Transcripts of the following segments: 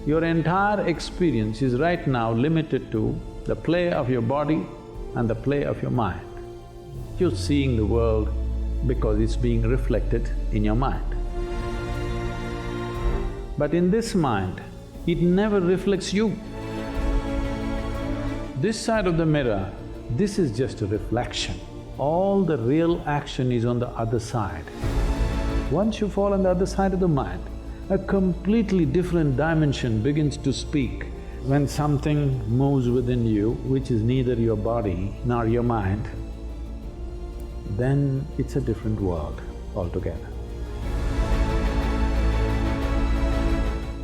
Your entire experience is right now limited to the play of your body and the play of your mind. You're seeing the world because it's being reflected in your mind. But in this mind, it never reflects you. This side of the mirror, this is just a reflection. All the real action is on the other side. Once you fall on the other side of the mind, a completely different dimension begins to speak. When something moves within you, which is neither your body nor your mind, then it's a different world altogether.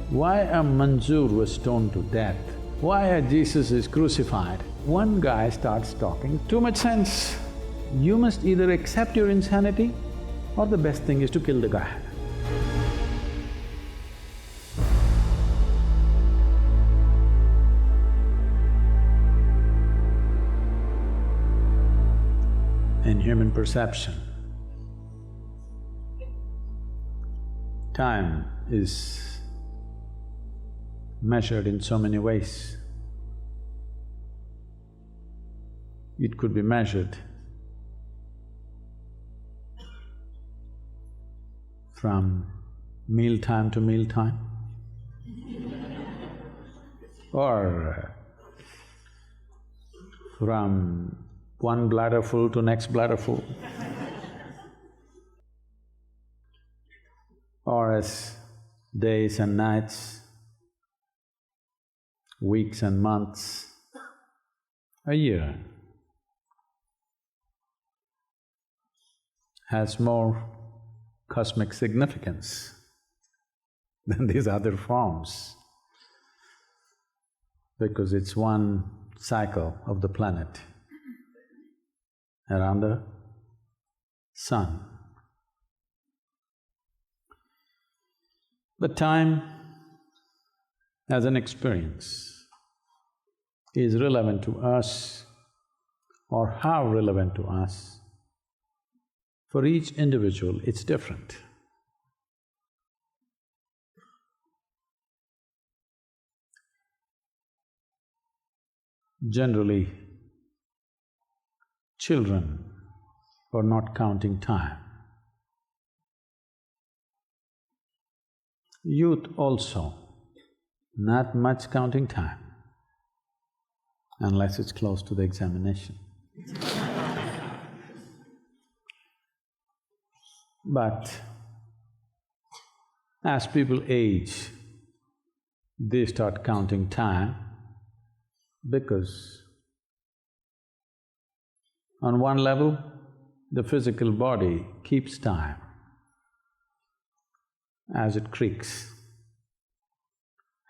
Why a Manzoor was stoned to death? Why a Jesus is crucified? One guy starts talking too much sense. You must either accept your insanity or the best thing is to kill the guy. In human perception, time is measured in so many ways. It could be measured from mealtime to mealtime or from one bladderful to next bladderful or as days and nights, weeks and months, a year has more cosmic significance than these other forms because it's one cycle of the planet around the sun. But time as an experience is relevant to us or how relevant to us. For each individual, it's different. Generally, children are not counting time. Youth also, not much counting time, unless it's close to the examination. But as people age, they start counting time because on one level, the physical body keeps time as it creaks,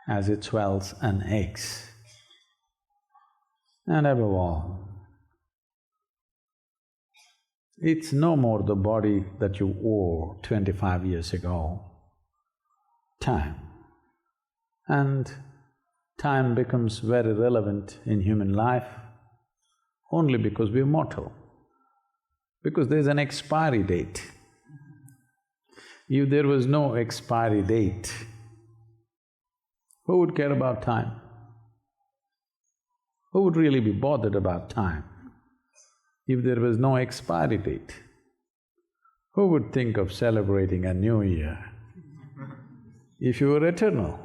as it swells and aches. And above all, it's no more the body that you wore 25 years ago, time. And time becomes very relevant in human life only because we're mortal, because there's an expiry date. If there was no expiry date, who would care about time? Who would really be bothered about time? If there was no expiry date, who would think of celebrating a new year? If you were eternal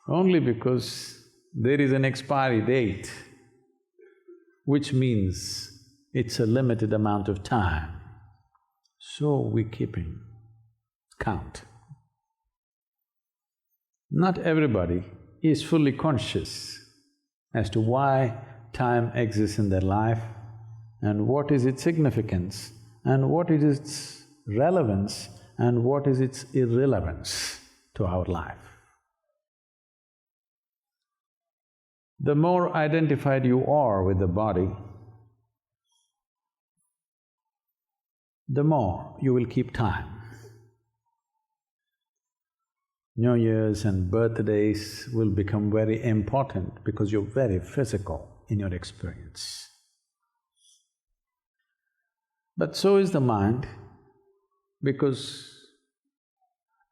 only because there is an expiry date, which means it's a limited amount of time, so we're keeping count. Not everybody is fully conscious as to why time exists in their life and what is its significance and what is its relevance and what is its irrelevance to our life. The more identified you are with the body, the more you will keep time. New Year's and birthdays will become very important because you're very physical in your experience. But so is the mind, because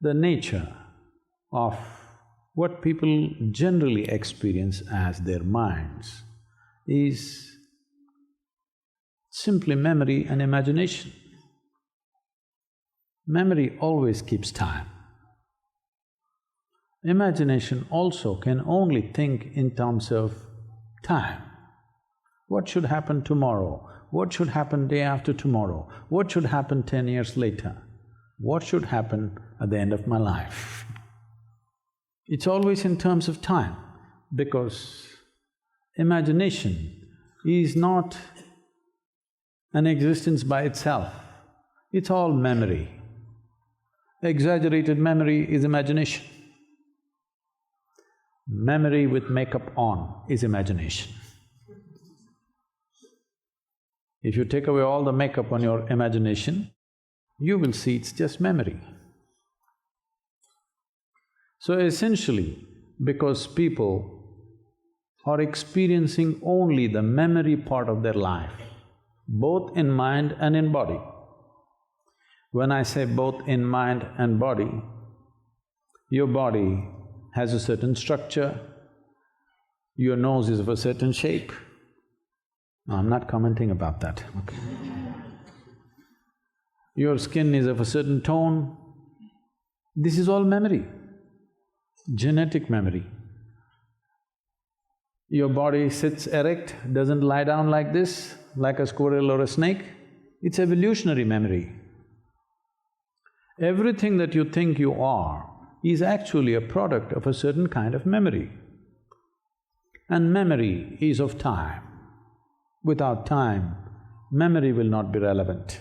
the nature of What people generally experience as their minds is simply memory and imagination. Memory always keeps time. Imagination also can only think in terms of time. What should happen tomorrow? What should happen day after tomorrow? What should happen 10 years later? What should happen at the end of my life? It's always in terms of time, because imagination is not an existence by itself, it's all memory. Exaggerated memory is imagination. Memory with makeup on is imagination. If you take away all the makeup on your imagination, you will see it's just memory. So essentially, because people are experiencing only the memory part of their life, both in mind and in body. When I say both in mind and body, your body has a certain structure, your nose is of a certain shape. No, I'm not commenting about that, okay. Your skin is of a certain tone. This is all memory, genetic memory. Your body sits erect, doesn't lie down like this, like a squirrel or a snake. It's evolutionary memory. Everything that you think you are is actually a product of a certain kind of memory. And memory is of time. Without time, memory will not be relevant.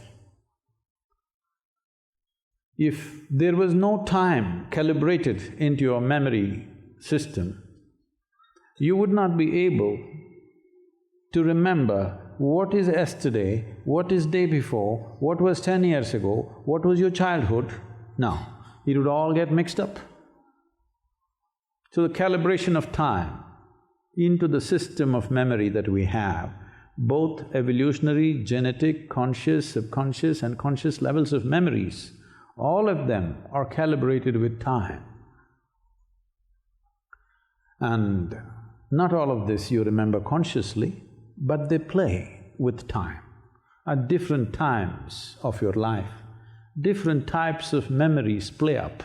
If there was no time calibrated into your memory system, you would not be able to remember what is yesterday, what is day before, what was 10 years ago, what was your childhood. No, it would all get mixed up. So the calibration of time into the system of memory that we have, both evolutionary, genetic, conscious, subconscious and conscious levels of memories, all of them are calibrated with time. And not all of this you remember consciously, but they play with time. At different times of your life, different types of memories play up.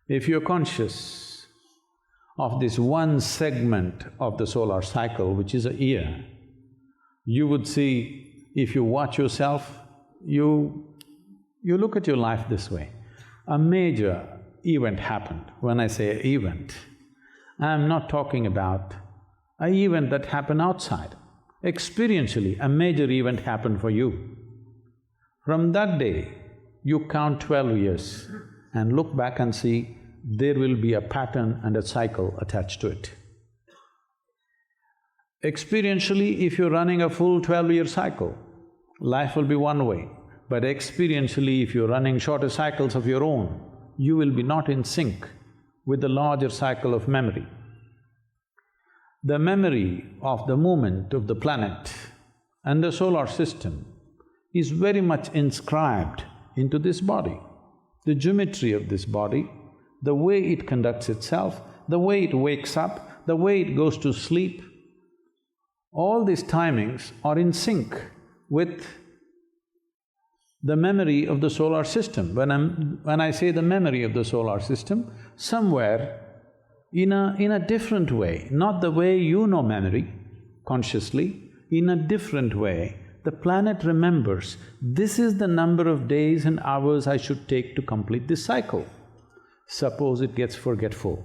If you're conscious of this one segment of the solar cycle, which is a year, you would see, if you watch yourself, you look at your life this way. A major event happened. When I say event, I'm not talking about an event that happened outside. Experientially, a major event happened for you. From that day, you count 12 years and look back and see there will be a pattern and a cycle attached to it. Experientially, if you're running a full 12-year cycle, life will be one way. But experientially, if you're running shorter cycles of your own, you will be not in sync with the larger cycle of memory. The memory of the movement of the planet and the solar system is very much inscribed into this body. The geometry of this body, the way it conducts itself, the way it wakes up, the way it goes to sleep, all these timings are in sync with the memory of the solar system. When I say the memory of the solar system, somewhere in a different way, not the way you know memory consciously, in a different way, the planet remembers, this is the number of days and hours I should take to complete this cycle. Suppose it gets forgetful.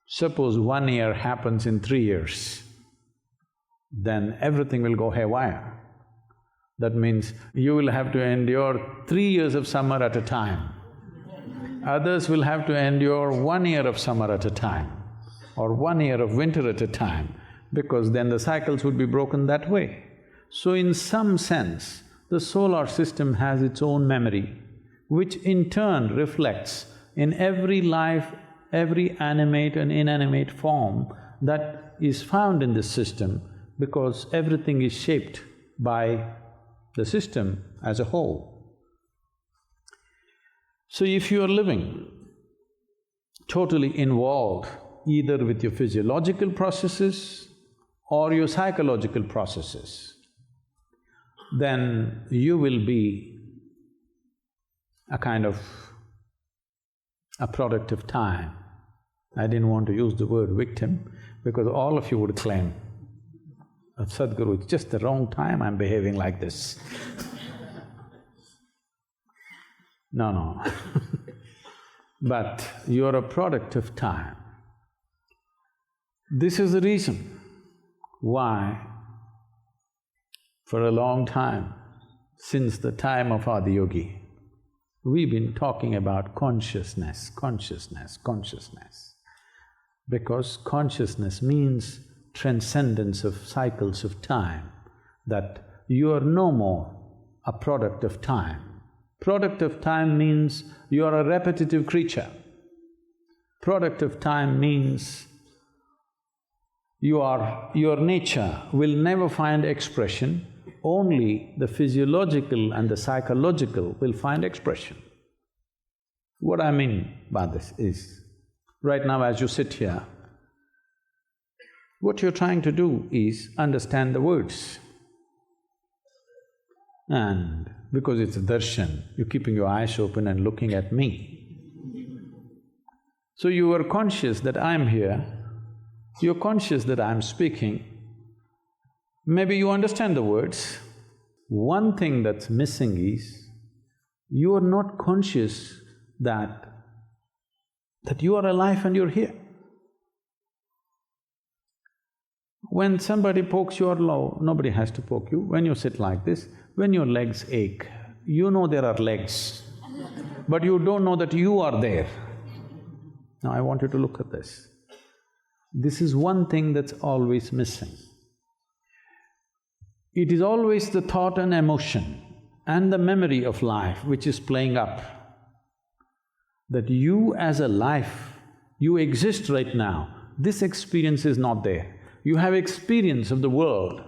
Suppose 1 year happens in 3 years, then everything will go haywire. That means you will have to endure 3 years of summer at a time. Others will have to endure 1 year of summer at a time or 1 year of winter at a time, because then the cycles would be broken that way. So in some sense, the solar system has its own memory, which in turn reflects in every life, every animate and inanimate form that is found in this system, because everything is shaped by the system as a whole. So if you are living totally involved either with your physiological processes or your psychological processes, then you will be a kind of a product of time. I didn't want to use the word victim because all of you would claim, Sadhguru, it's just the wrong time I'm behaving like this. No. But you're a product of time. This is the reason why for a long time, since the time of Adi Yogi, we've been talking about consciousness, consciousness, consciousness. Because consciousness means transcendence of cycles of time, that you are no more a product of time. Product of time means you are a repetitive creature. Product of time means your nature will never find expression, only the physiological and the psychological will find expression. What I mean by this is, right now as you sit here, what you're trying to do is understand the words. And because it's a darshan, you're keeping your eyes open and looking at me. So you are conscious that I'm here, you're conscious that I'm speaking, maybe you understand the words. One thing that's missing is, you are not conscious that you are alive and you're here. When somebody pokes your low, nobody has to poke you. When you sit like this, when your legs ache, you know there are legs, but you don't know that you are there. Now I want you to look at this. This is one thing that's always missing. It is always the thought and emotion and the memory of life which is playing up. That you as a life, you exist right now, this experience is not there. You have experience of the world,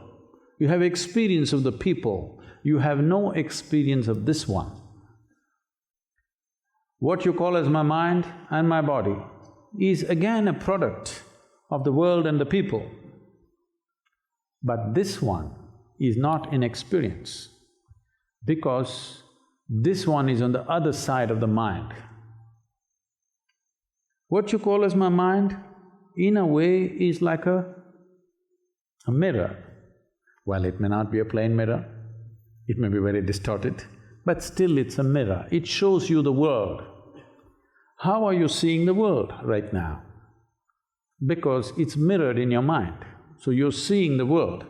you have experience of the people, you have no experience of this one. What you call as my mind and my body is again a product of the world and the people. But this one is not in experience, because this one is on the other side of the mind. What you call as my mind, in a way, is like a mirror. Well, it may not be a plain mirror, it may be very distorted, but still it's a mirror, it shows you the world. How are you seeing the world right now? Because it's mirrored in your mind, so you're seeing the world.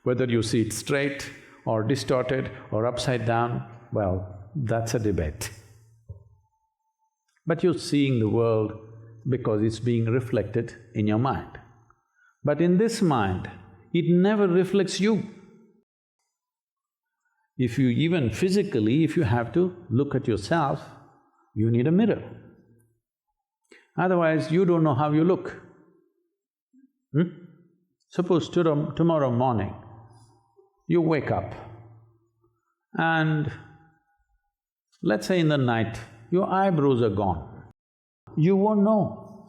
Whether you see it straight or distorted or upside down, well, that's a debate. But you're seeing the world because it's being reflected in your mind. But in this mind, it never reflects you. If you even physically, if you have to look at yourself, you need a mirror. Otherwise, you don't know how you look. Suppose tomorrow morning, you wake up and let's say in the night, your eyebrows are gone. You won't know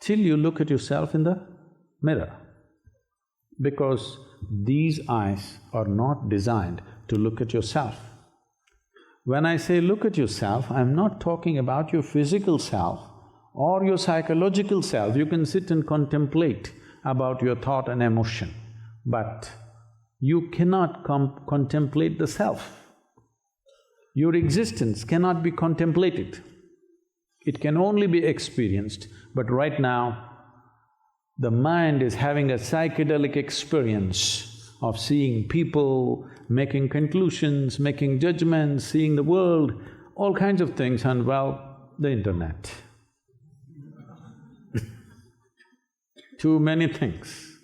till you look at yourself in the mirror, because these eyes are not designed to look at yourself. When I say look at yourself, I'm not talking about your physical self or your psychological self. You can sit and contemplate about your thought and emotion, but you cannot contemplate the self. Your existence cannot be contemplated. It can only be experienced, but right now, the mind is having a psychedelic experience of seeing people, making conclusions, making judgments, seeing the world, all kinds of things, and well, the internet. Too many things.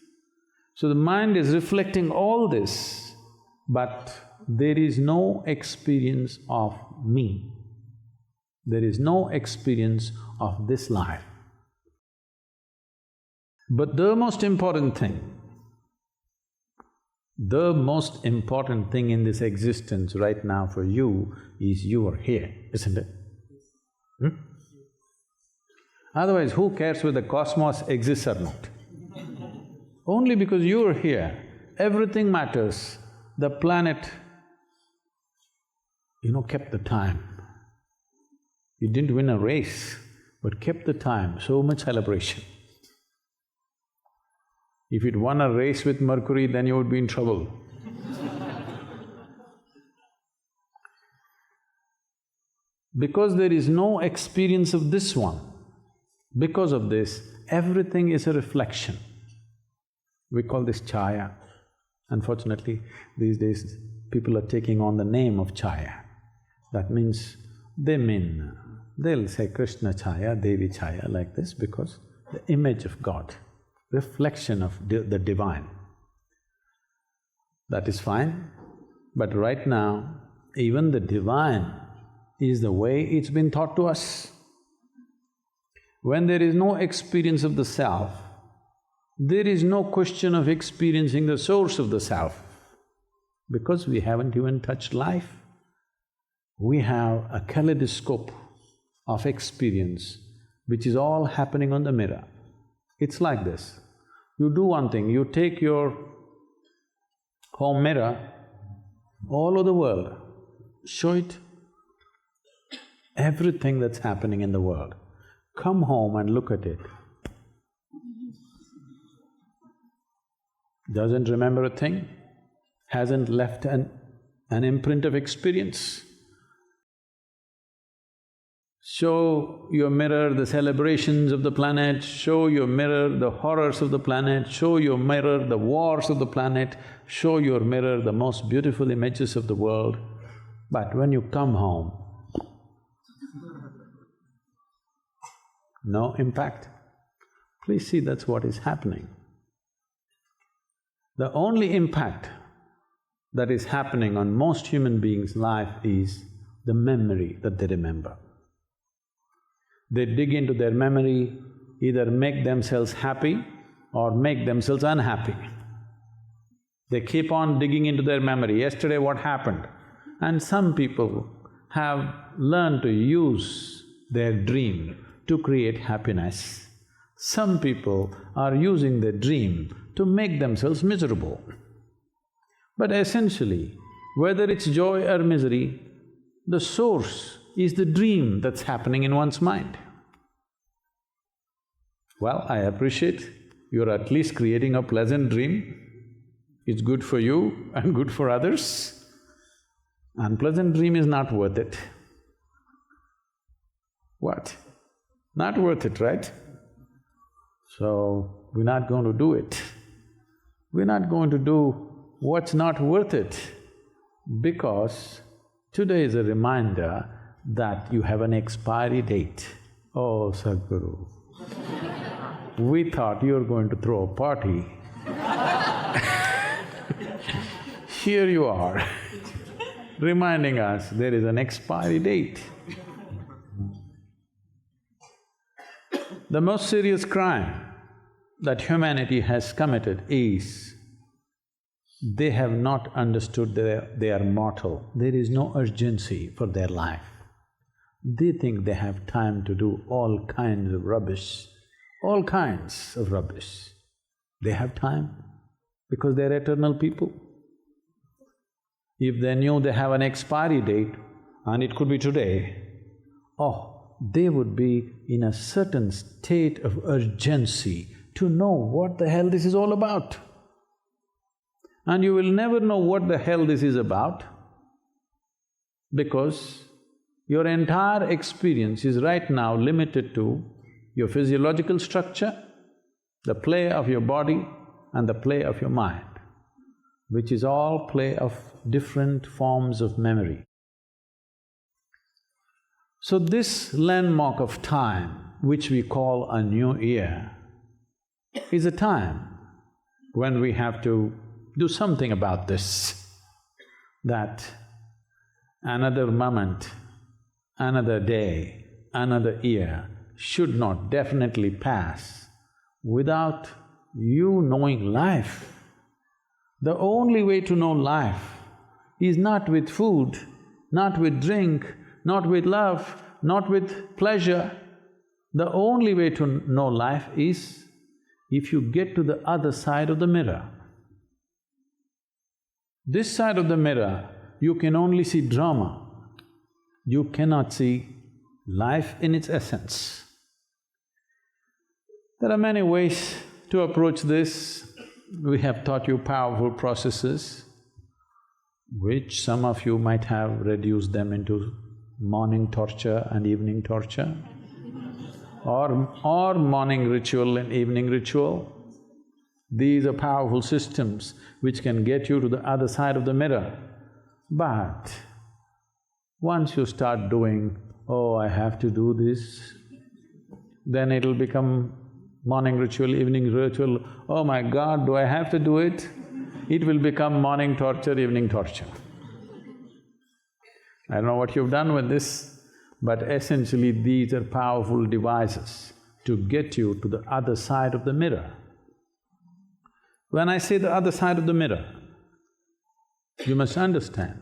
So the mind is reflecting all this, but there is no experience of me. There is no experience of this life. But the most important thing, The most important thing in this existence right now for you is you are here, isn't it? Otherwise, who cares whether the cosmos exists or not? Only because you are here, everything matters. The planet, kept the time. It didn't win a race, but kept the time, so much celebration. If it won a race with Mercury, then you would be in trouble. Because there is no experience of this one, because of this, everything is a reflection. We call this chaya. Unfortunately, these days people are taking on the name of chaya. That means they'll say Krishna chaya, Devi chaya like this because the image of God, reflection of the divine. That is fine, but right now, even the divine is the way it's been taught to us. When there is no experience of the self, there is no question of experiencing the source of the self, because we haven't even touched life. We have a kaleidoscope of experience which is all happening on the mirror. It's like this, you do one thing, you take your home mirror all over the world, show it everything that's happening in the world. Come home and look at it. Doesn't remember a thing, hasn't left an imprint of experience. Show your mirror the celebrations of the planet, show your mirror the horrors of the planet, show your mirror the wars of the planet, show your mirror the most beautiful images of the world. But when you come home, no impact. Please see, that's what is happening. The only impact that is happening on most human beings' life is the memory that they remember. They dig into their memory, either make themselves happy or make themselves unhappy. They keep on digging into their memory, yesterday what happened? And some people have learned to use their dream to create happiness. Some people are using their dream to make themselves miserable. But essentially, whether it's joy or misery, the source is the dream that's happening in one's mind. Well, I appreciate you're at least creating a pleasant dream. It's good for you and good for others. Unpleasant dream is not worth it. What? Not worth it, right? So, we're not going to do it. We're not going to do what's not worth it because today is a reminder that you have an expiry date. Oh, Sadhguru, we thought you were going to throw a party. Here you are, reminding us there is an expiry date. The most serious crime that humanity has committed is they have not understood they are mortal. There is no urgency for their life. They think they have time to do all kinds of rubbish, all kinds of rubbish. They have time because they're eternal people. If they knew they have an expiry date and it could be today, they would be in a certain state of urgency to know what the hell this is all about. And you will never know what the hell this is about because your entire experience is right now limited to your physiological structure, the play of your body and the play of your mind, which is all play of different forms of memory. So this landmark of time, which we call a new year, is a time when we have to do something about this, that another moment, another day, another year should not definitely pass without you knowing life, The only way to know life is not with food, not with drink, not with love, not with pleasure. The only way to know life is if you get to the other side of the mirror. This side of the mirror, you can only see drama. You cannot see life in its essence. There are many ways to approach this. We have taught you powerful processes, which some of you might have reduced them into morning torture and evening torture, or morning ritual and evening ritual. These are powerful systems which can get you to the other side of the mirror. But once you start doing, oh, I have to do this, then it'll become morning ritual, evening ritual, oh my God, do I have to do it? It will become morning torture, evening torture. I don't know what you've done with this, but essentially these are powerful devices to get you to the other side of the mirror. When I say the other side of the mirror, you must understand,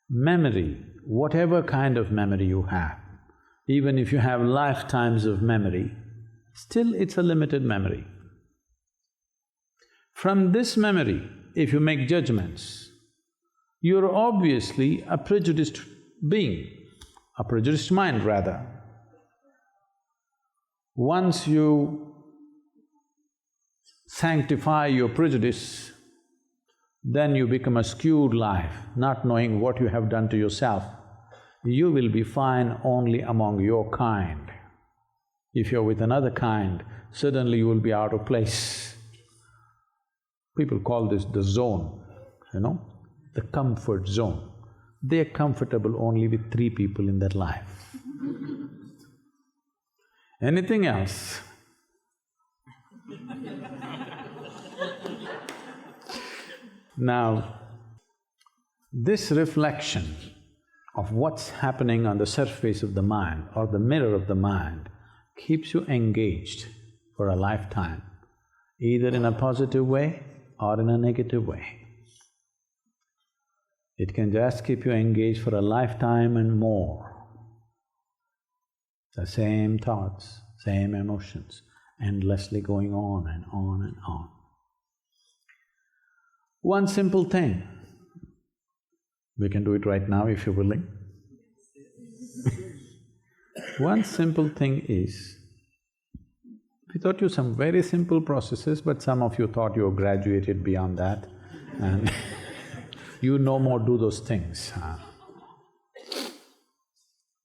memory, whatever kind of memory you have, even if you have lifetimes of memory, still it's a limited memory. From this memory, if you make judgments, you're obviously a prejudiced being, a prejudiced mind rather. Once you sanctify your prejudice, then you become a skewed life, not knowing what you have done to yourself. You will be fine only among your kind. If you're with another kind, suddenly you will be out of place. People call this the zone, the comfort zone. They're comfortable only with 3 people in their life. Anything else, now, this reflection of what's happening on the surface of the mind or the mirror of the mind keeps you engaged for a lifetime, either in a positive way or in a negative way. It can just keep you engaged for a lifetime and more. The same thoughts, same emotions, endlessly going on and on and on. One simple thing, we can do it right now if you're willing. One simple thing is, we taught you some very simple processes, but some of you thought you graduated beyond that and you no more do those things.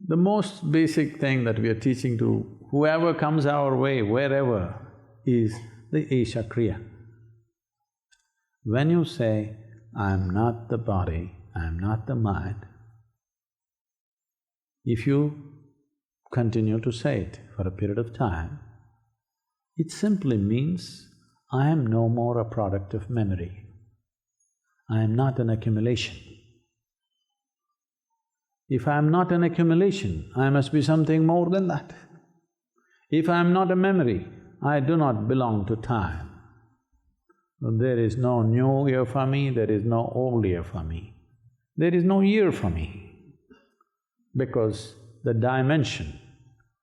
The most basic thing that we are teaching to whoever comes our way, wherever, is the Isha Kriya. When you say, I am not the body, I am not the mind, if you continue to say it for a period of time, it simply means, I am no more a product of memory. I am not an accumulation. If I am not an accumulation, I must be something more than that. If I am not a memory, I do not belong to time. There is no new year for me, there is no old year for me. There is no year for me, because the dimension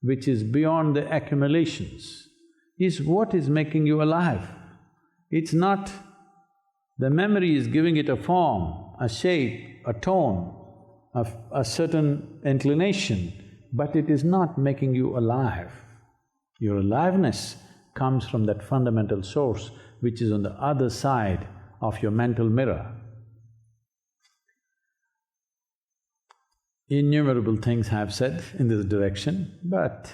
which is beyond the accumulations is what is making you alive. It's not… the memory is giving it a form, a shape, a tone, a certain inclination, but it is not making you alive. Your aliveness comes from that fundamental source which is on the other side of your mental mirror. Innumerable things I have said in this direction, but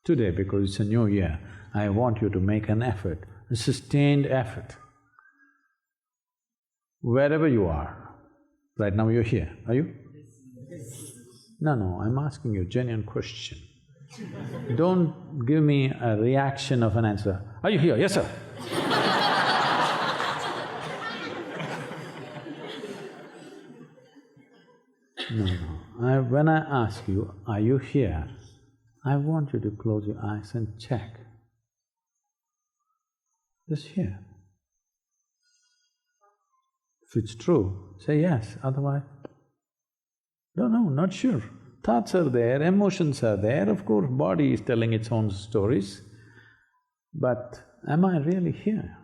today, because it's a new year, I want you to make an effort, a sustained effort. Wherever you are, right now you're here, are you? No, I'm asking you a genuine question. Don't give me a reaction of an answer. Are you here? Yes, sir. No. When I ask you, are you here, I want you to close your eyes and check. Just here. If it's true, say yes, otherwise, don't know, not sure. Thoughts are there, emotions are there, of course body is telling its own stories, but am I really here?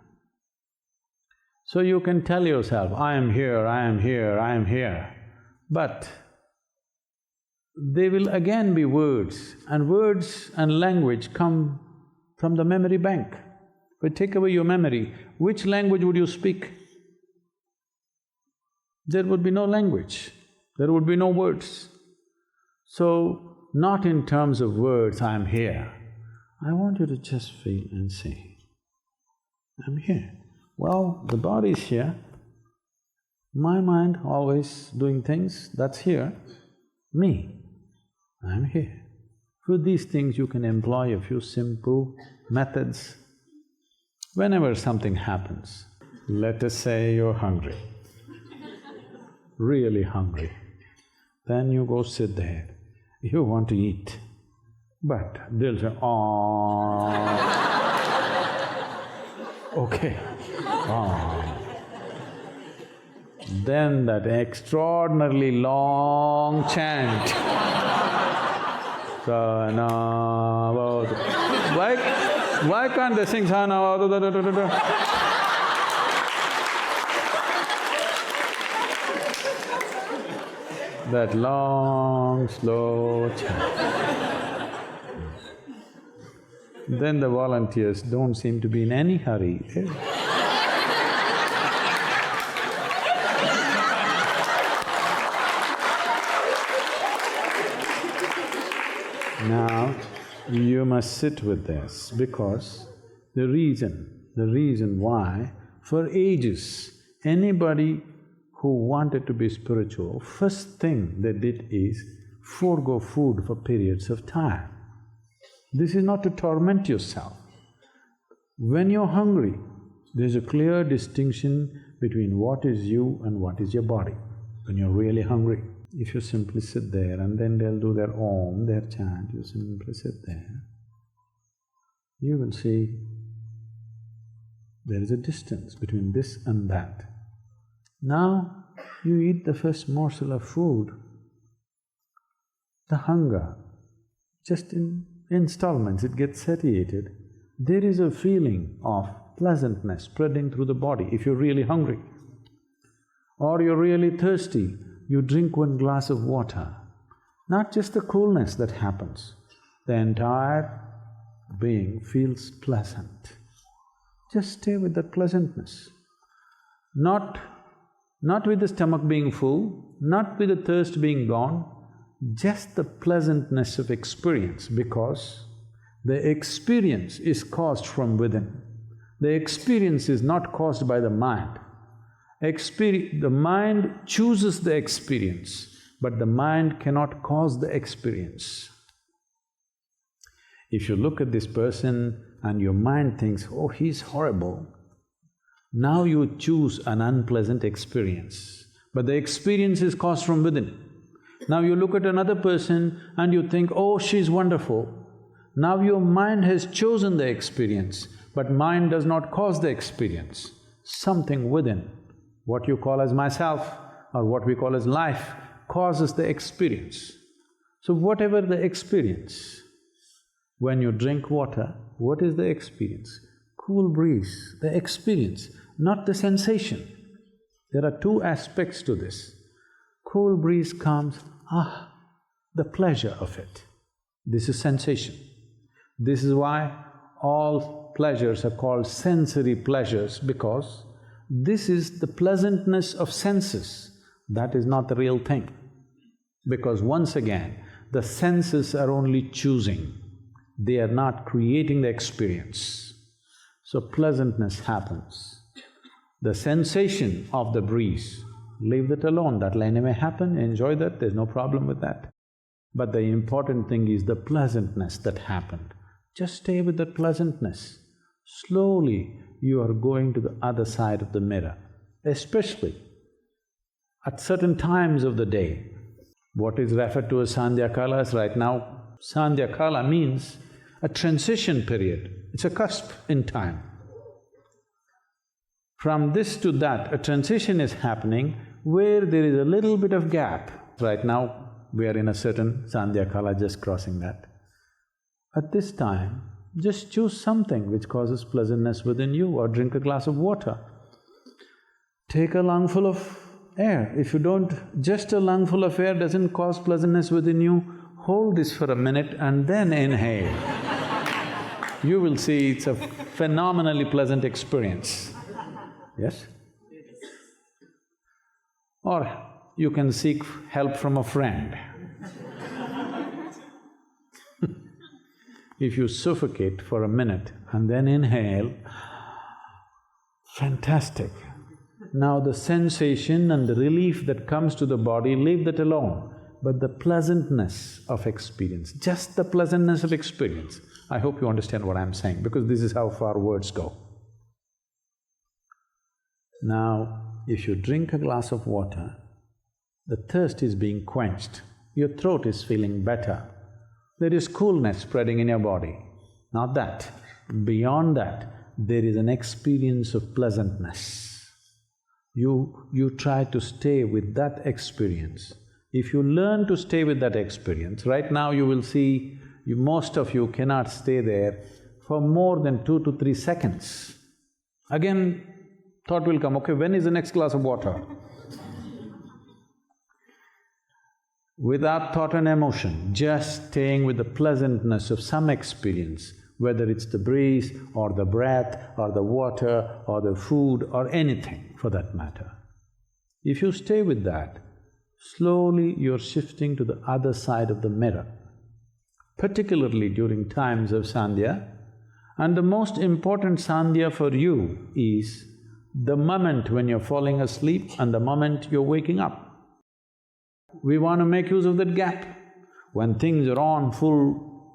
So you can tell yourself, I am here, I am here, I am here, but they will again be words and language come from the memory bank. If we take away your memory, which language would you speak? There would be no language, there would be no words. So, not in terms of words, I am here. I want you to just feel and say, I'm here. Well, the body is here, my mind always doing things, that's here. Me, I'm here. For these things you can employ a few simple methods. Whenever something happens, let us say you're hungry, really hungry, then you go sit there, you want to eat, but they'll say, "Oh, okay, oh." Then that extraordinarily long chant, Sa-na-va-du. Why can't they sing Sa-na-va-du? That long, slow chant. Then the volunteers don't seem to be in any hurry. Now, you must sit with this because the reason why, for ages, anybody who wanted to be spiritual, first thing they did is forego food for periods of time. This is not to torment yourself. When you're hungry, there's a clear distinction between what is you and what is your body. When you're really hungry, if you simply sit there and then they'll do their Om, their chant, you simply sit there, you will see there is a distance between this and that. Now, you eat the first morsel of food, the hunger, just in installments, it gets satiated. There is a feeling of pleasantness spreading through the body if you're really hungry. Or you're really thirsty, you drink one glass of water. Not just the coolness that happens, the entire being feels pleasant. Just stay with that pleasantness. Not with the stomach being full, not with the thirst being gone, just the pleasantness of experience, because the experience is caused from within. The experience is not caused by the mind. The mind chooses the experience, but the mind cannot cause the experience. If you look at this person and your mind thinks, oh, he's horrible, now you choose an unpleasant experience, but the experience is caused from within. Now you look at another person and you think, oh, she's wonderful. Now your mind has chosen the experience, but mind does not cause the experience. Something within, what you call as myself or what we call as life, causes the experience. So whatever the experience, when you drink water, what is the experience? Cool breeze, the experience, not the sensation. There are two aspects to this. Cool breeze comes, the pleasure of it. This is sensation. This is why all pleasures are called sensory pleasures, because this is the pleasantness of senses. That is not the real thing. Because once again, the senses are only choosing, they are not creating the experience. So pleasantness happens. The sensation of the breeze, leave that alone, that'll anyway happen, enjoy that, there's no problem with that. But the important thing is the pleasantness that happened. Just stay with that pleasantness. Slowly, you are going to the other side of the mirror, especially at certain times of the day. What is referred to as Sandhya Kalas right now? Sandhya Kala means a transition period, it's a cusp in time. From this to that, a transition is happening where there is a little bit of gap. Right now, we are in a certain Sandhya Kala, just crossing that. At this time, just choose something which causes pleasantness within you, or drink a glass of water. Take a lungful of air. If you don't… just a lungful of air doesn't cause pleasantness within you, hold this for a minute and then inhale. You will see it's a phenomenally pleasant experience. Yes? Or you can seek help from a friend. If you suffocate for a minute and then inhale, fantastic. Now the sensation and the relief that comes to the body, leave that alone. But the pleasantness of experience, just the pleasantness of experience. I hope you understand what I'm saying, because this is how far words go. Now, if you drink a glass of water, the thirst is being quenched, your throat is feeling better, there is coolness spreading in your body. Not that, beyond that, there is an experience of pleasantness. You try to stay with that experience. If you learn to stay with that experience, right now you will see, most of you cannot stay there for more than 2 to 3 seconds. Again, thought will come, okay, when is the next glass of water? Without thought and emotion, just staying with the pleasantness of some experience, whether it's the breeze or the breath or the water or the food or anything for that matter. If you stay with that, slowly you're shifting to the other side of the mirror, particularly during times of Sandhya. And the most important Sandhya for you is the moment when you're falling asleep and the moment you're waking up. We want to make use of that gap. When things are on full,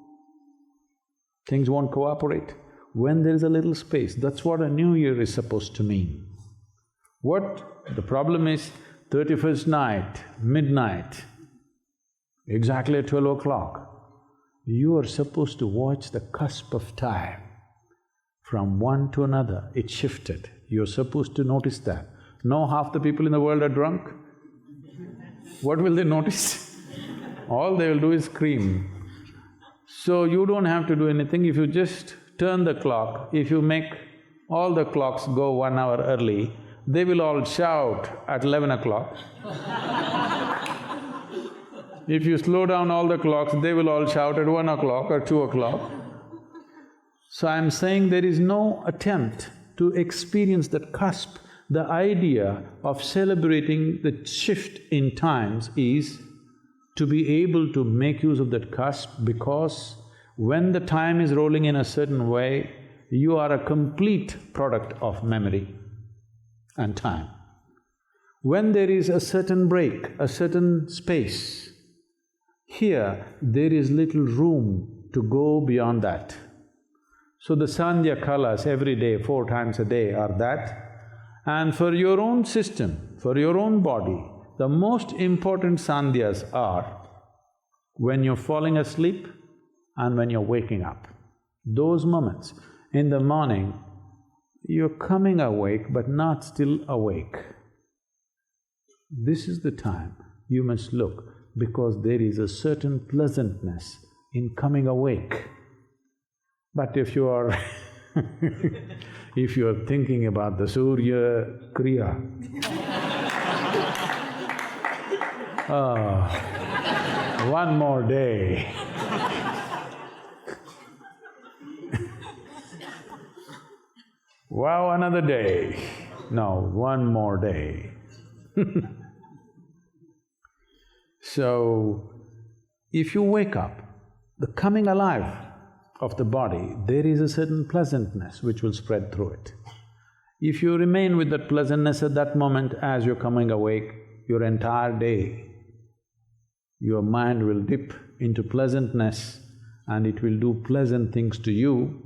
things won't cooperate. When there is a little space, that's what a new year is supposed to mean. What the problem is, 31st night, midnight, exactly at 12 o'clock, you are supposed to watch the cusp of time. From one to another, it shifted. You're supposed to notice that. No, half the people in the world are drunk. What will they notice? All they will do is scream. So you don't have to do anything, if you just turn the clock, if you make all the clocks go 1 hour early, they will all shout at 11 o'clock. If you slow down all the clocks, they will all shout at 1 o'clock or 2 o'clock. So I'm saying there is no attempt to experience that cusp. The idea of celebrating the shift in times is to be able to make use of that cusp, because when the time is rolling in a certain way, you are a complete product of memory and time. When there is a certain break, a certain space, here there is little room to go beyond that. So the Sandhya Kalas every day, 4 times a day are that. And for your own system, for your own body, the most important Sandhyas are when you're falling asleep and when you're waking up. Those moments. In the morning, you're coming awake but not still awake. This is the time you must look, because there is a certain pleasantness in coming awake. But if you are if you are thinking about the Surya Kriya, one more day. Wow, another day. No, one more day. So, if you wake up, the coming alive of the body, there is a certain pleasantness which will spread through it. If you remain with that pleasantness at that moment as you're coming awake, your entire day, your mind will dip into pleasantness and it will do pleasant things to you.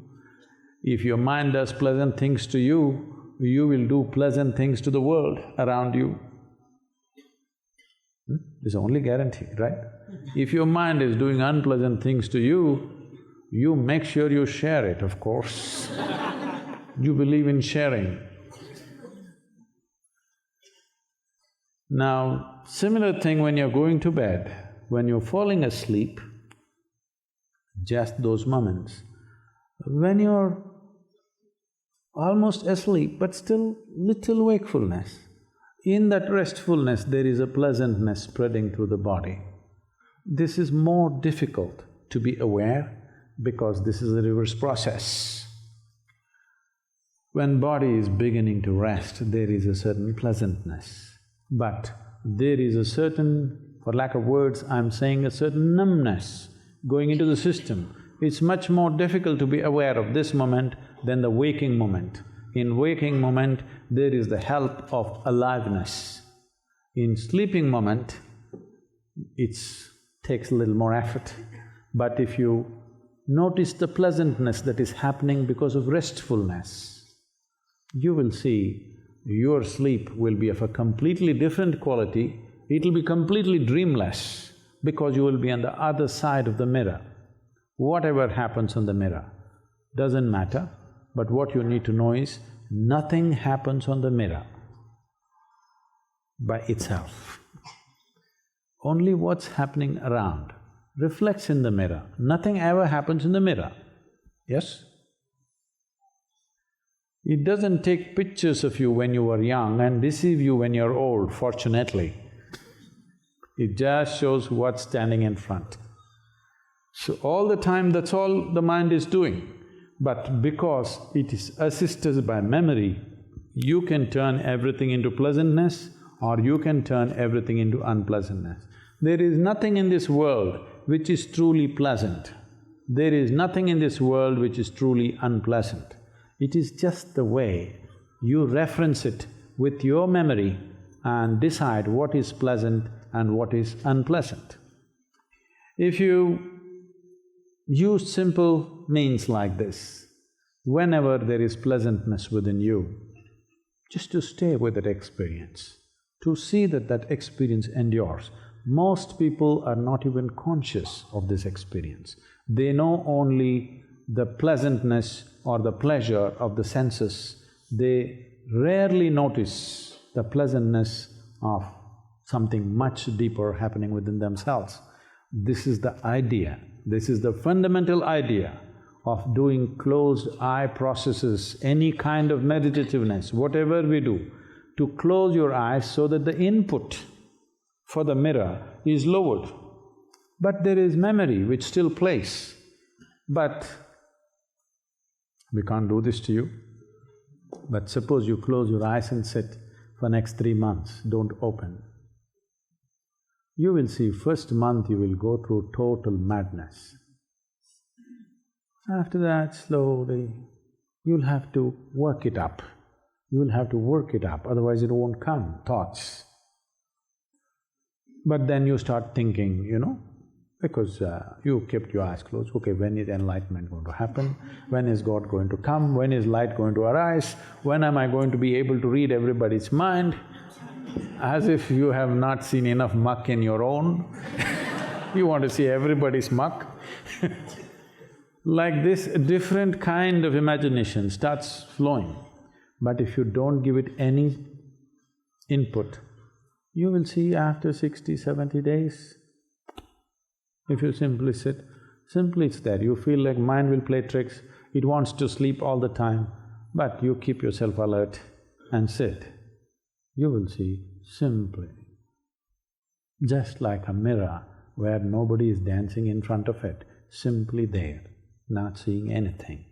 If your mind does pleasant things to you, you will do pleasant things to the world around you. This is the only guarantee, right? If your mind is doing unpleasant things to you, you make sure you share it, of course. You believe in sharing. Now, similar thing when you're going to bed, when you're falling asleep, just those moments, when you're almost asleep but still little wakefulness, in that restfulness there is a pleasantness spreading through the body. This is more difficult to be aware because this is a reverse process. When body is beginning to rest, there is a certain pleasantness, but there is a certain, for lack of words, I'm saying a certain numbness going into the system. It's much more difficult to be aware of this moment than the waking moment. In waking moment, there is the help of aliveness. In sleeping moment, it takes a little more effort. But if you notice the pleasantness that is happening because of restfulness, you will see your sleep will be of a completely different quality. It'll be completely dreamless because you will be on the other side of the mirror. Whatever happens on the mirror doesn't matter, but what you need to know is nothing happens on the mirror by itself. Only what's happening around reflects in the mirror. Nothing ever happens in the mirror, yes? It doesn't take pictures of you when you were young and deceive you when you're old, fortunately. It just shows what's standing in front. So all the time, that's all the mind is doing. But because it is assisted by memory, you can turn everything into pleasantness or you can turn everything into unpleasantness. There is nothing in this world which is truly pleasant. There is nothing in this world which is truly unpleasant. It is just the way you reference it with your memory and decide what is pleasant and what is unpleasant. If you use simple means like this, whenever there is pleasantness within you, just to stay with that experience, to see that that experience endures. Most people are not even conscious of this experience. They know only the pleasantness or the pleasure of the senses. They rarely notice the pleasantness of something much deeper happening within themselves. This is the idea, this is the fundamental idea of doing closed eye processes, any kind of meditativeness, whatever we do, to close your eyes so that the input for the mirror is lowered. But there is memory which still plays. But we can't do this to you. But suppose you close your eyes and sit for next 3 months, don't open. You will see, first month you will go through total madness. After that, slowly, you'll have to work it up. You will have to work it up, otherwise it won't come, thoughts. But then you start thinking, because you kept your eyes closed, okay, when is enlightenment going to happen? When is God going to come? When is light going to arise? When am I going to be able to read everybody's mind? As if you have not seen enough muck in your own you want to see everybody's muck Like this, a different kind of imagination starts flowing. But if you don't give it any input, you will see after 60, 70 days, if you simply sit, simply it's there. You feel like mind will play tricks, it wants to sleep all the time, but you keep yourself alert and sit. You will see simply, just like a mirror where nobody is dancing in front of it, simply there, not seeing anything.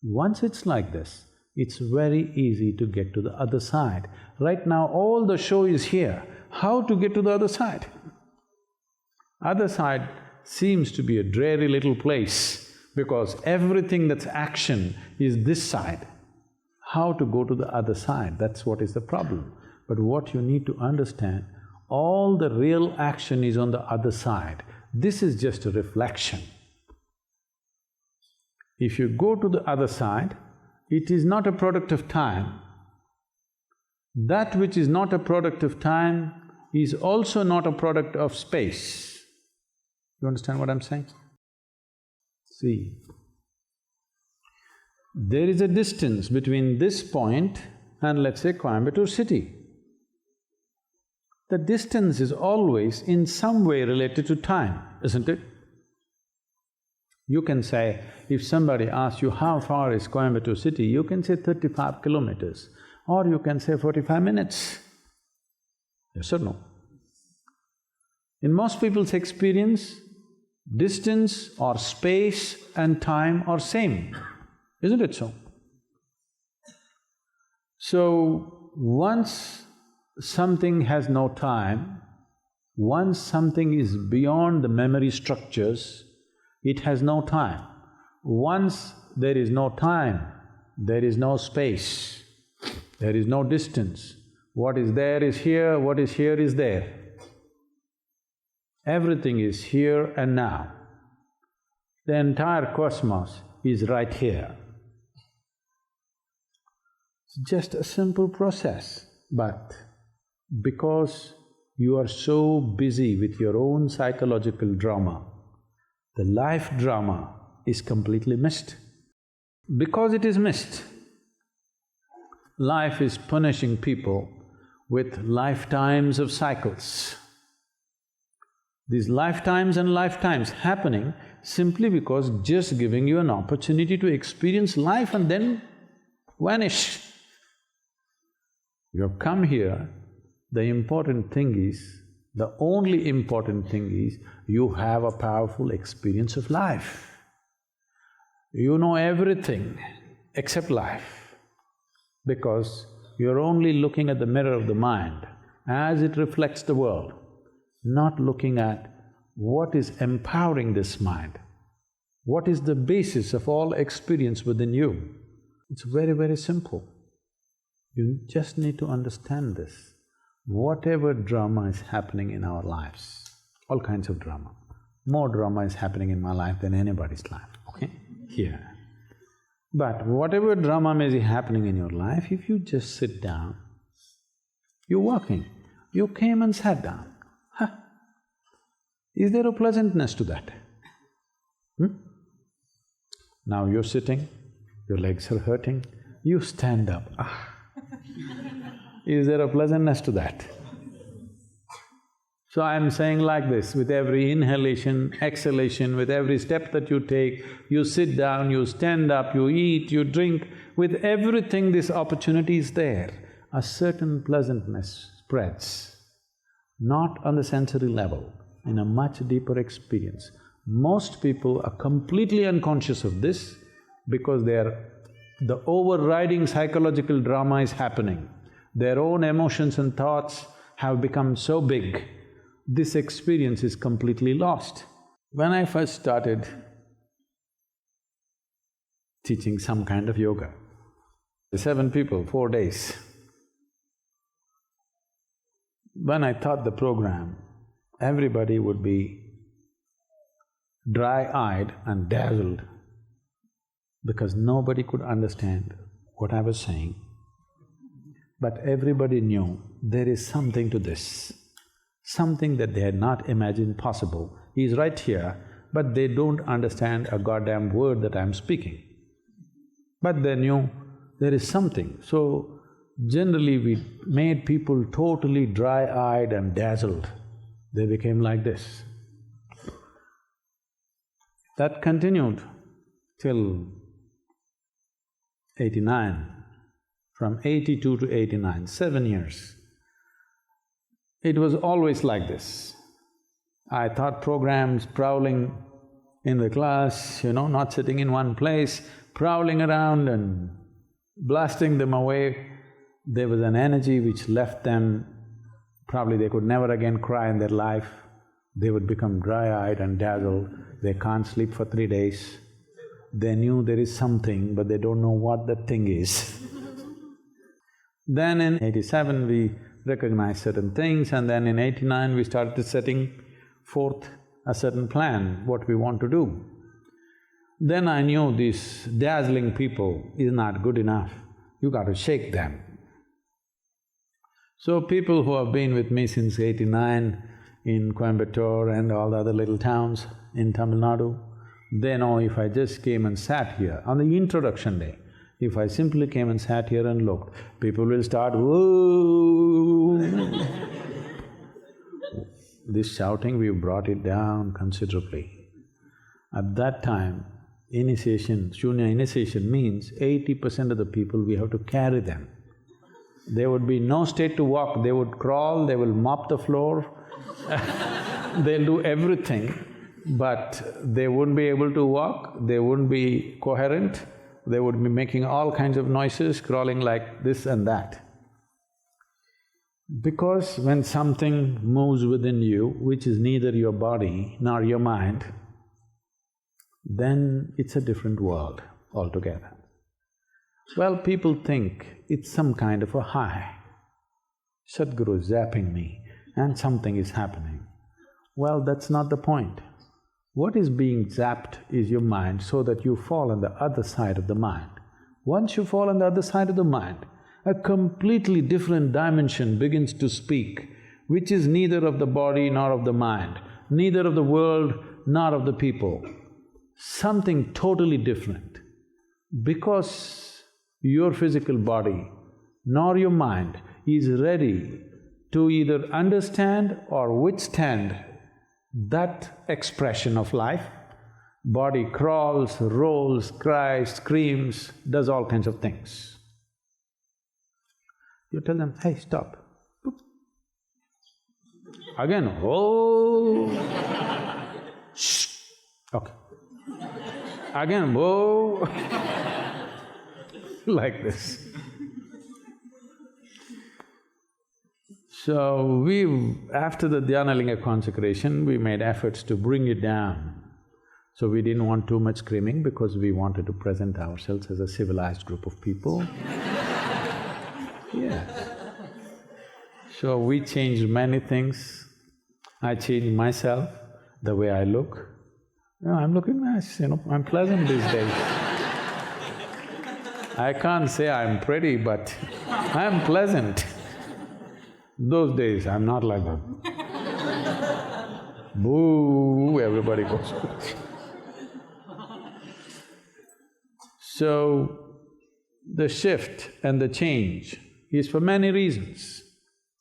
Once it's like this, it's very easy to get to the other side. Right now, all the show is here. How to get to the other side? Other side seems to be a dreary little place because everything that's action is this side. How to go to the other side, that's what is the problem. But what you need to understand, all the real action is on the other side. This is just a reflection. If you go to the other side, it is not a product of time. That which is not a product of time is also not a product of space. You understand what I'm saying? See, there is a distance between this point and let's say Coimbatore city. The distance is always in some way related to time, isn't it? You can say, if somebody asks you how far is Coimbatore city, you can say 35 kilometers, or you can say 45 minutes. Yes or no? In most people's experience, distance or space and time are same, isn't it so? So, once something has no time, once something is beyond the memory structures, it has no time. Once there is no time, there is no space, there is no distance. What is there is here, what is here is there. Everything is here and now. The entire cosmos is right here. It's just a simple process, but because you are so busy with your own psychological drama, the life drama is completely missed. Because it is missed, life is punishing people with lifetimes of cycles. These lifetimes and lifetimes happening simply because just giving you an opportunity to experience life and then vanish. You have come here, the important thing is, the only important thing is, you have a powerful experience of life. You know everything except life, because you're only looking at the mirror of the mind as it reflects the world, not looking at what is empowering this mind, what is the basis of all experience within you. It's very, very simple. You just need to understand this. Whatever drama is happening in our lives, all kinds of drama, more drama is happening in my life than anybody's life, okay? Here. But whatever drama may be happening in your life, if you just sit down, you're working, you came and sat down, is there a pleasantness to that? Now you're sitting, your legs are hurting, you stand up, Is there a pleasantness to that? So I'm saying like this, with every inhalation, exhalation, with every step that you take, you sit down, you stand up, you eat, you drink, with everything this opportunity is there, a certain pleasantness spreads, not on the sensory level, in a much deeper experience. Most people are completely unconscious of this because the overriding psychological drama is happening. Their own emotions and thoughts have become so big, this experience is completely lost. When I first started teaching some kind of yoga, 7 people, 4 days. When I taught the program, everybody would be dry-eyed and dazzled because nobody could understand what I was saying. But everybody knew there is something to this, something that they had not imagined possible. He's right here, but they don't understand a goddamn word that I'm speaking. But they knew there is something. So, generally we made people totally dry-eyed and dazzled. They became like this. That continued till 89. From 82 to 89, 7 years. It was always like this. I taught programs, prowling in the class, not sitting in one place, prowling around and blasting them away. There was an energy which left them, probably they could never again cry in their life. They would become dry-eyed and dazzled, they can't sleep for 3 days. They knew there is something, but they don't know what that thing is. Then in 87 we recognized certain things, and then in 89 we started setting forth a certain plan, what we want to do. Then I knew these dazzling people is not good enough, you got to shake them. So people who have been with me since 89 in Coimbatore and all the other little towns in Tamil Nadu, they know if I just came and sat here on the introduction day, if I simply came and sat here and looked, people will start, whoa. this shouting, we've brought it down considerably. At that time, initiation, Shunya initiation means 80% of the people we have to carry them. There would be no state to walk, they would crawl, they will mop the floor, they'll do everything, but they wouldn't be able to walk, they wouldn't be coherent, they would be making all kinds of noises, crawling like this and that. Because when something moves within you, which is neither your body nor your mind, then it's a different world altogether. Well, people think it's some kind of a high. Sadhguru is zapping me and something is happening. Well, that's not the point. What is being zapped is your mind so that you fall on the other side of the mind. Once you fall on the other side of the mind, a completely different dimension begins to speak, which is neither of the body nor of the mind, neither of the world nor of the people. Something totally different. Because your physical body nor your mind is ready to either understand or withstand that expression of life. Body crawls, rolls, cries, screams, does all kinds of things. You tell them, hey, stop. Boop. Again, oh, shh, okay. Again, whoa, like this. So after the Dhyanalinga consecration, we made efforts to bring it down. So we didn't want too much screaming because we wanted to present ourselves as a civilized group of people. Yes. So we changed many things. I changed myself, the way I look. I'm looking nice, I'm pleasant these days. I can't say I'm pretty, but I'm pleasant. Those days, I'm not like that. Boo, everybody goes. So, the shift and the change is for many reasons,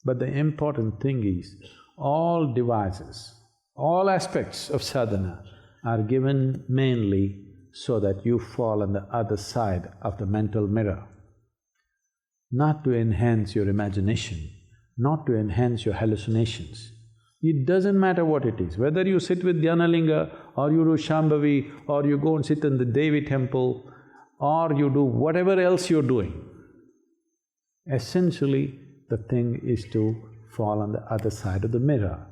but the important thing is, all devices, all aspects of sadhana are given mainly so that you fall on the other side of the mental mirror, not to enhance your imagination, not to enhance your hallucinations. It doesn't matter what it is, whether you sit with Dhyanalinga or you do Shambhavi or you go and sit in the Devi temple or you do whatever else you're doing. Essentially, the thing is to fall on the other side of the mirror.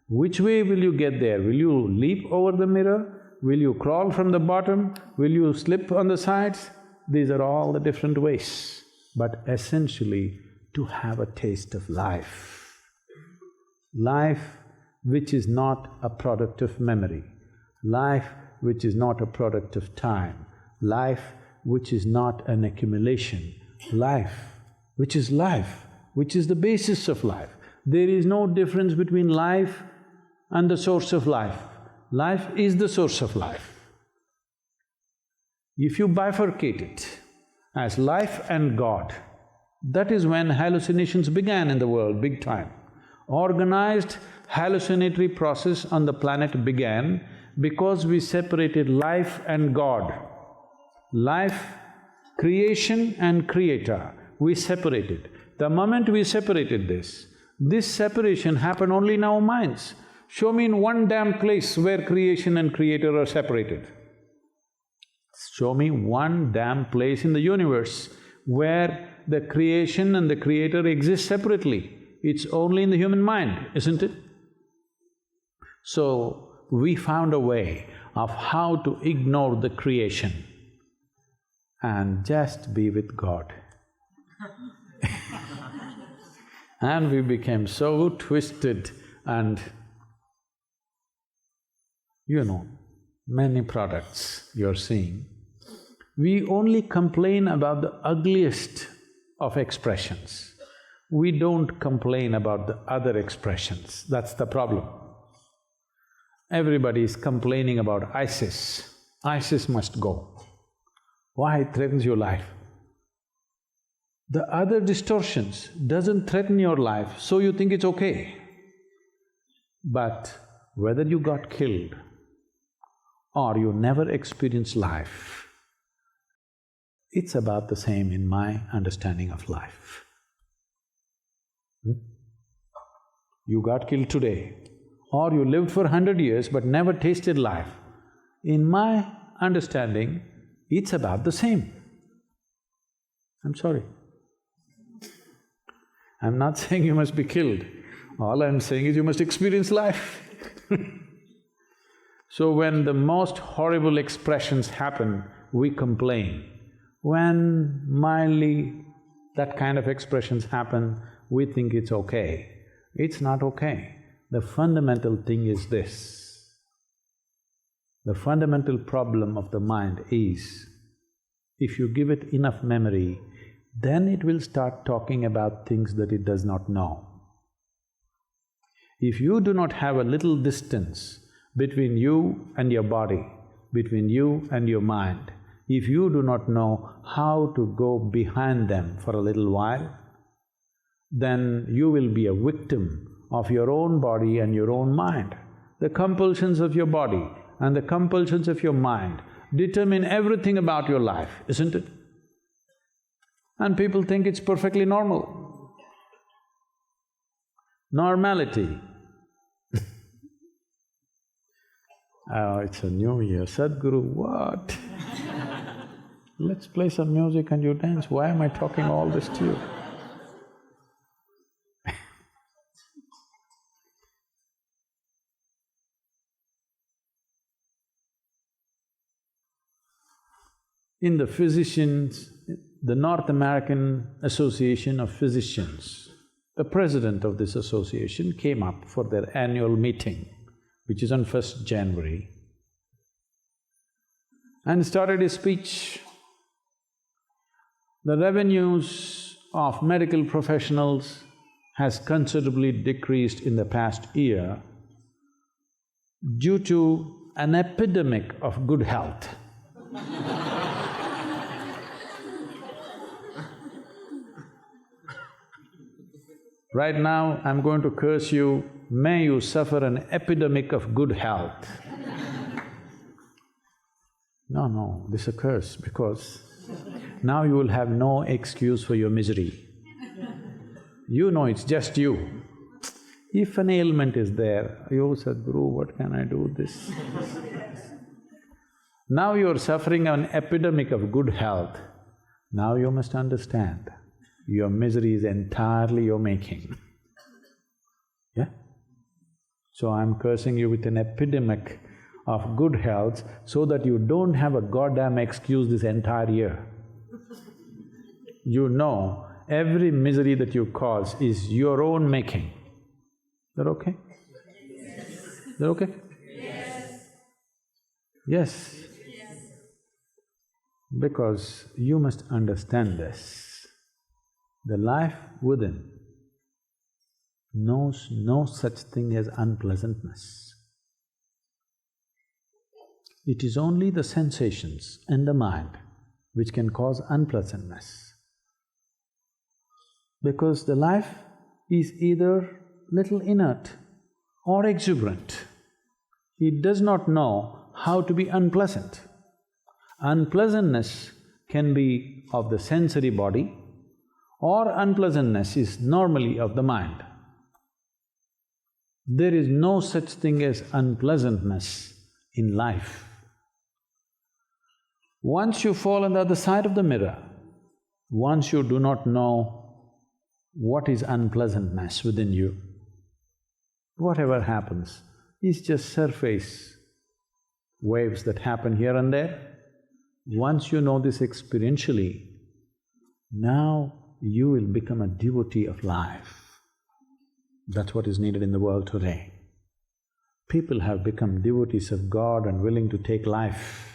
Which way will you get there? Will you leap over the mirror? Will you crawl from the bottom? Will you slip on the sides? These are all the different ways. But essentially, to have a taste of life. Life which is not a product of memory, life which is not a product of time, life which is not an accumulation, life which is the basis of life. There is no difference between life and the source of life. Life is the source of life. If you bifurcate it as life and God, that is when hallucinations began in the world, big time. Organized hallucinatory process on the planet began because we separated life and God. Life, creation and creator, we separated. The moment we separated this separation happened only in our minds. Show me in one damn place where creation and creator are separated. Show me one damn place in the universe where the creation and the creator exist separately. It's only in the human mind, isn't it? So, we found a way of how to ignore the creation and just be with God. And we became so twisted and, many products you're seeing. We only complain about the ugliest of expressions. We don't complain about the other expressions, that's the problem. Everybody is complaining about ISIS. ISIS must go. Why? It threatens your life. The other distortions doesn't threaten your life, so you think it's okay. But whether you got killed or you never experienced life, it's about the same in my understanding of life. You got killed today, or you lived for 100 years but never tasted life. In my understanding, it's about the same. I'm sorry. I'm not saying you must be killed. All I'm saying is you must experience life. So when the most horrible expressions happen, we complain. When mildly that kind of expressions happen, we think it's okay. It's not okay. The fundamental thing is this. The fundamental problem of the mind is, if you give it enough memory, then it will start talking about things that it does not know. If you do not have a little distance between you and your body, between you and your mind, if you do not know how to go behind them for a little while, then you will be a victim of your own body and your own mind. The compulsions of your body and the compulsions of your mind determine everything about your life, isn't it? And people think it's perfectly normal. Normality. Oh, it's a new year, Sadhguru, what? Let's play some music and you dance, why am I talking all this to you? In the North American Association of Physicians, the president of this association came up for their annual meeting, which is on 1st January, and started his speech. The revenues of medical professionals has considerably decreased in the past year due to an epidemic of good health. Right now, I'm going to curse you, may you suffer an epidemic of good health. No, this is a curse because now you will have no excuse for your misery. You know it's just you. If an ailment is there, "Yo, Sadhguru, what can I do this?" Now you're suffering an epidemic of good health. Now you must understand, your misery is entirely your making. Yeah? So I'm cursing you with an epidemic of good health so that you don't have a goddamn excuse this entire year. You know, every misery that you cause is your own making. Is that okay? Is that okay? Yes. Because you must understand this. The life within knows no such thing as unpleasantness. It is only the sensations and the mind which can cause unpleasantness. Because the life is either little inert or exuberant. It does not know how to be unpleasant. Unpleasantness can be of the sensory body, or unpleasantness is normally of the mind. There is no such thing as unpleasantness in life. Once you fall on the other side of the mirror, once you do not know what is unpleasantness within you, whatever happens is just surface waves that happen here and there. Once you know this experientially, now you will become a devotee of life. That's what is needed in the world today. People have become devotees of God and willing to take life.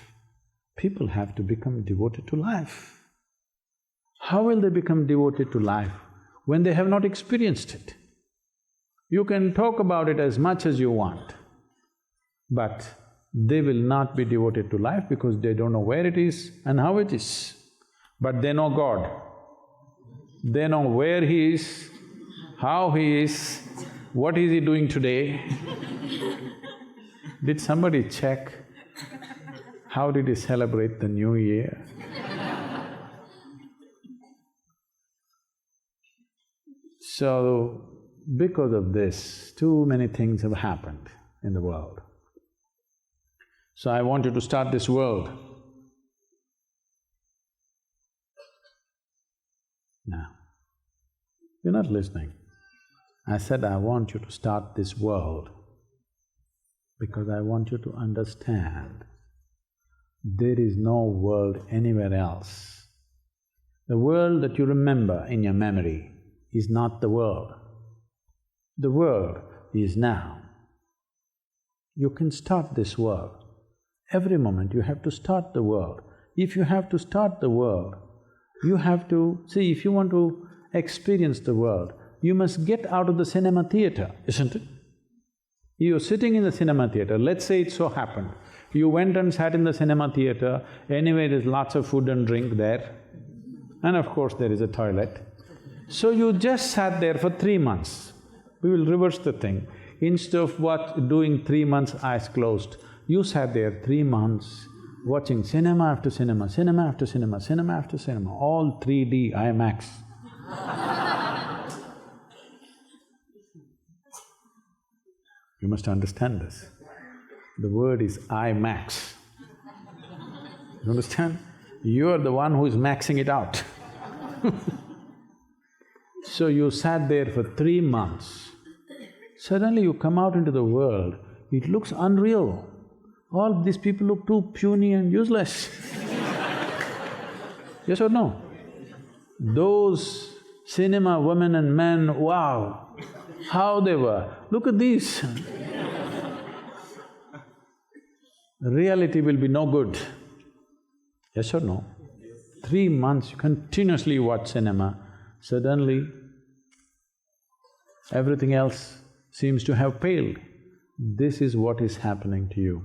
People have to become devoted to life. How will they become devoted to life when they have not experienced it? You can talk about it as much as you want, but they will not be devoted to life because they don't know where it is and how it is. But they know God. They know where He is, how He is, What is he doing today? Did somebody check how did he celebrate the new year? So, because of this, too many things have happened in the world. So I want you to start this world. Now, you're not listening. I said I want you to start this world because I want you to understand there is no world anywhere else. The world that you remember in your memory is not the world. The world is now. You can start this world. Every moment you have to start the world. If you have to start the world, you have to… See, if you want to experience the world, you must get out of the cinema theatre, isn't it? You're sitting in the cinema theatre, let's say it so happened, you went and sat in the cinema theatre, anyway there's lots of food and drink there, and of course there is a toilet. So you just sat there for 3 months. We will reverse the thing. Instead of doing 3 months eyes closed, you sat there 3 months watching cinema after cinema, cinema after cinema, cinema after cinema, all 3D IMAX. You must understand this. The word is IMAX. You understand? You are the one who is maxing it out. So you sat there for 3 months. Suddenly you come out into the world, it looks unreal. All these people look too puny and useless. Yes or no? Those cinema women and men, wow, how they were. Look at these. Reality will be no good. Yes or no? 3 months you continuously watch cinema, suddenly everything else seems to have paled. This is what is happening to you.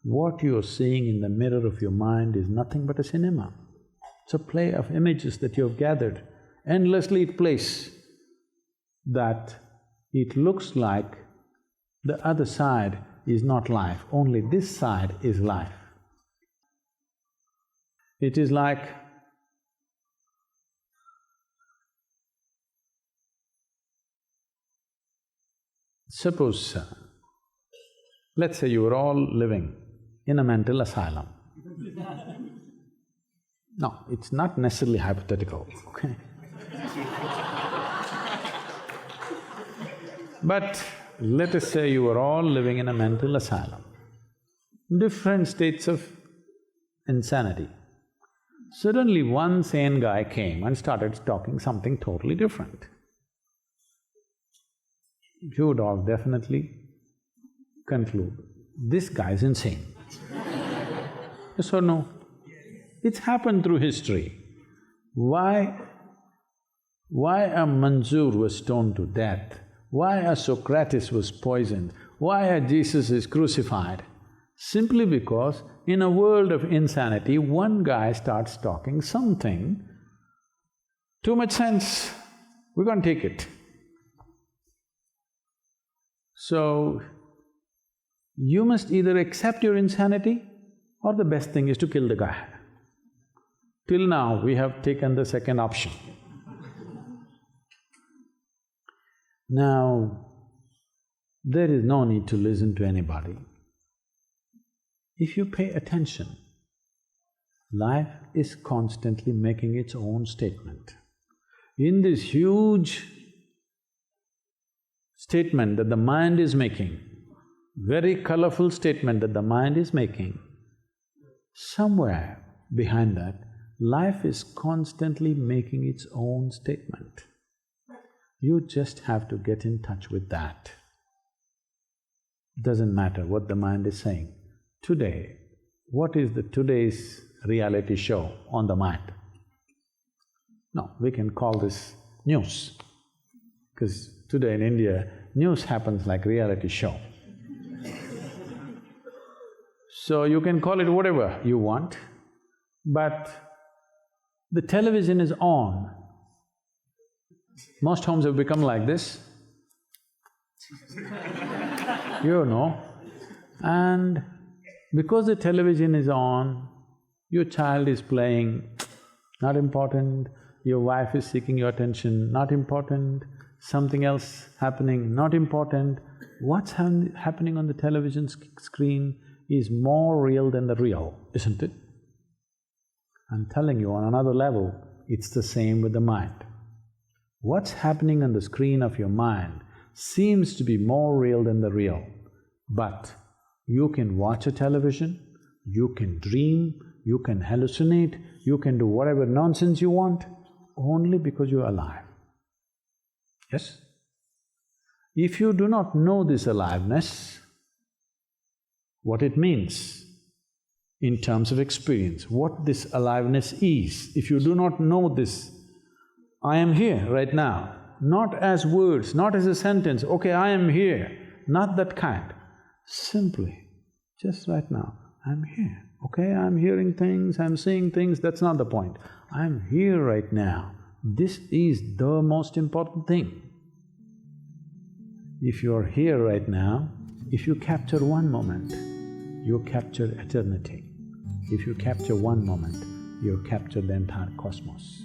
What you're seeing in the mirror of your mind is nothing but a cinema. It's a play of images that you've gathered. Endlessly it plays. That it looks like the other side is not life, only this side is life. It is like suppose, let's say you were all living in a mental asylum. No, it's not necessarily hypothetical, okay? But let us say you were all living in a mental asylum, different states of insanity. Suddenly one sane guy came and started talking something totally different. You would all definitely conclude, this guy's insane. Yes or no? It's happened through history. Why a Manzoor was stoned to death? Why a Socrates was poisoned? Why a Jesus is crucified? Simply because in a world of insanity, one guy starts talking something, too much sense, we can't take it. So, you must either accept your insanity or the best thing is to kill the guy. Till now, we have taken the second option. Now, there is no need to listen to anybody. If you pay attention, life is constantly making its own statement. In this huge statement that the mind is making, very colorful statement that the mind is making, somewhere behind that, life is constantly making its own statement. You just have to get in touch with that. Doesn't matter what the mind is saying. Today, what is today's reality show on the mind? No, we can call this news, because today in India, news happens like reality show. So you can call it whatever you want, but the television is on. Most homes have become like this. You know. And because the television is on, your child is playing, not important, your wife is seeking your attention, not important, something else happening, not important. What's happening on the television screen is more real than the real, isn't it? I'm telling you, on another level, it's the same with the mind. What's happening on the screen of your mind seems to be more real than the real, but you can watch a television, you can dream, you can hallucinate, you can do whatever nonsense you want, only because you're alive. Yes? If you do not know this aliveness, what it means in terms of experience, what this aliveness is, if you do not know this, I am here right now, not as words, not as a sentence, okay, I am here, not that kind. Simply, just right now, I'm here, okay, I'm hearing things, I'm seeing things, that's not the point. I'm here right now. This is the most important thing. If you're here right now, if you capture one moment, you capture eternity. If you capture one moment, you capture the entire cosmos.